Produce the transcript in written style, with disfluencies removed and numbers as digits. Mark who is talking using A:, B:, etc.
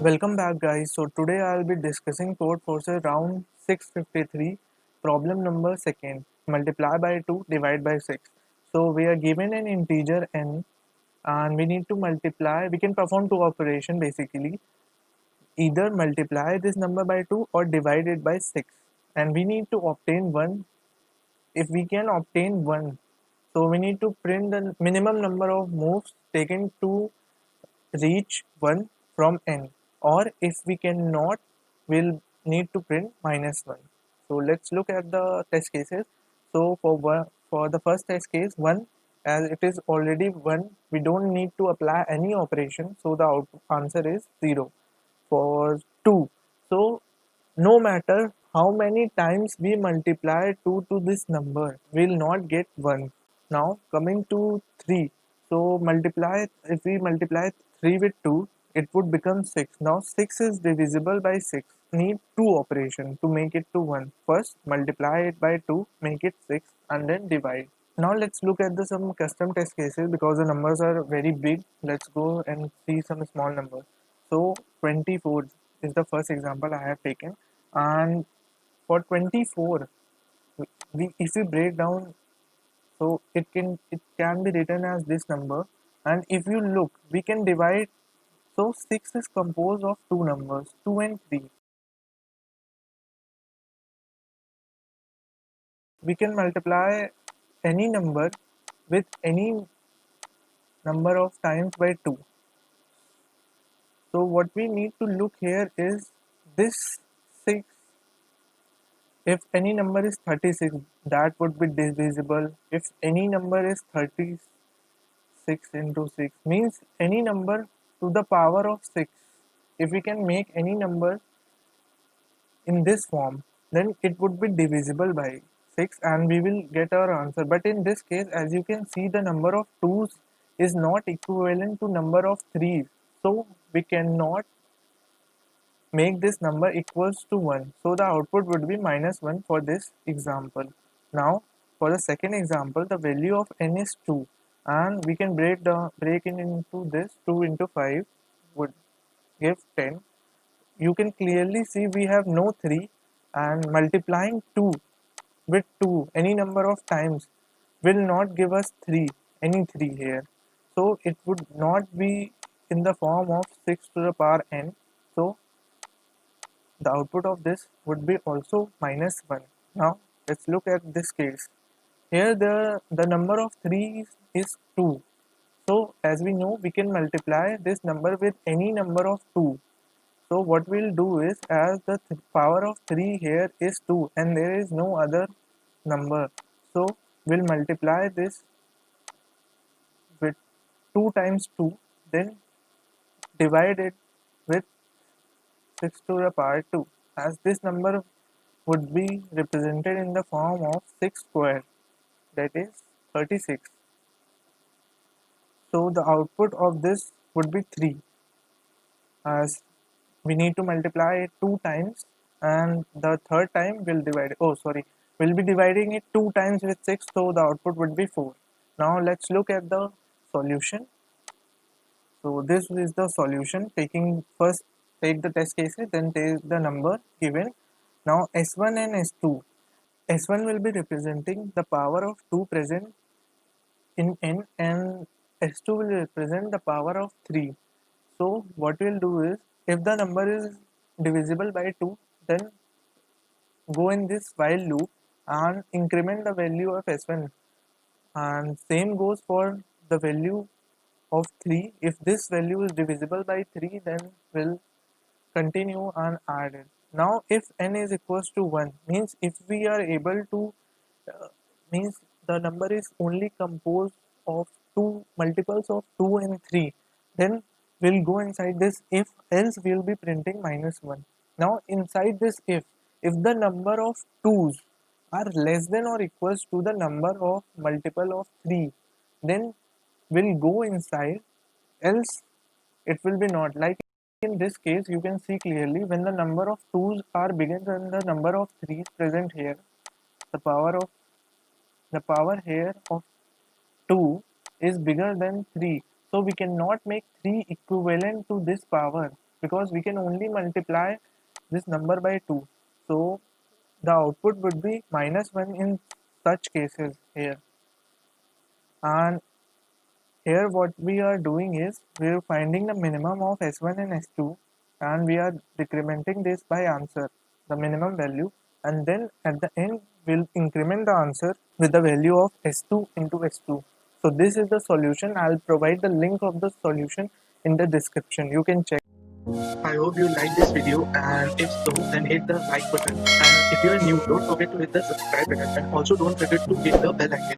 A: Welcome back guys. So today I'll be discussing Code Forces round 653, problem number second, multiply by 2, divide by 6. So we are given an integer n and we need to multiply. We can perform two operations basically, either multiply this number by 2 or divide it by 6, and we need to obtain 1. If we can obtain 1, so we need to print the minimum number of moves taken to reach 1 from n, or if we cannot, we'll need to print -1. So let's look at the test cases. So for the first test case 1, as it is already 1, we don't need to apply any operation, so the answer is 0. For 2, so no matter how many times we multiply 2 to this number, we'll not get 1. Now coming to 3, so if we multiply 3 with 2, it would become 6. Now 6 is divisible by 6. Need two operations to make it to 1. First multiply it by 2, make it 6, and then divide. Now let's look at some custom test cases because the numbers are very big. Let's go and see some small numbers. So 24 is the first example I have taken, and for 24, if we break down, so it can be written as this number, and if you look, we can divide. So 6 is composed of two numbers, 2 and 3. We can multiply any number with any number of times by 2. So what we need to look here is this 6. If any number is 36, that would be divisible. If any number is 36 into 6, means any number to the power of 6. If we can make any number in this form, then it would be divisible by 6 and we will get our answer. But in this case, as you can see, the number of 2's is not equivalent to number of 3's. So we cannot make this number equals to 1. So the output would be -1 for this example. Now for the second example, the value of n is 2, and we can break it into this. 2 into 5 would give 10. You can clearly see we have no 3, and multiplying 2 with 2 any number of times will not give us 3, any 3 here. So it would not be in the form of 6 to the power n. So the output of this would be also -1. Now let's look at this case. Here the number of 3 is 2. So as we know, we can multiply this number with any number of 2. So what we'll do is, as the power of 3 here is 2 and there is no other number, so we'll multiply this with 2 times 2, then divide it with 6 to the power 2, as this number would be represented in the form of 6 squared, that is 36. So the output of this would be 3, as we need to multiply it 2 times, and the third time we'll be dividing it 2 times with 6, so the output would be 4. Now let's look at the solution. So this is the solution. Take the test cases, then take the number given. Now S1 and S2. S1 will be representing the power of 2 present in n, and S2 will represent the power of 3. So what we'll do is, if the number is divisible by 2, then go in this while loop and increment the value of S1, and same goes for the value of 3. If this value is divisible by 3, then we'll continue and add it. Now if n is equals to 1, means if we are able to means the number is only composed of two multiples of 2 and 3, then we'll go inside this if, else we'll be printing -1. Now inside this if the number of 2's are less than or equals to the number of multiple of 3, then we'll go inside, else it will be not. Like in this case, you can see clearly when the number of 2's are bigger than the number of 3's present here, the power here of 2 is bigger than 3. So we cannot make 3 equivalent to this power because we can only multiply this number by 2. So the output would be -1 in such cases here. And here what we are doing is we are finding the minimum of S1 and S2 and we are decrementing this by answer, the minimum value, and then at the end we'll increment the answer with the value of S2 into S2. So this is the solution. I'll provide the link of the solution in the description. You can check. I hope you liked this video, and if so, then hit the like button. And if you are new, don't forget to hit the subscribe button, and also don't forget to hit the bell icon.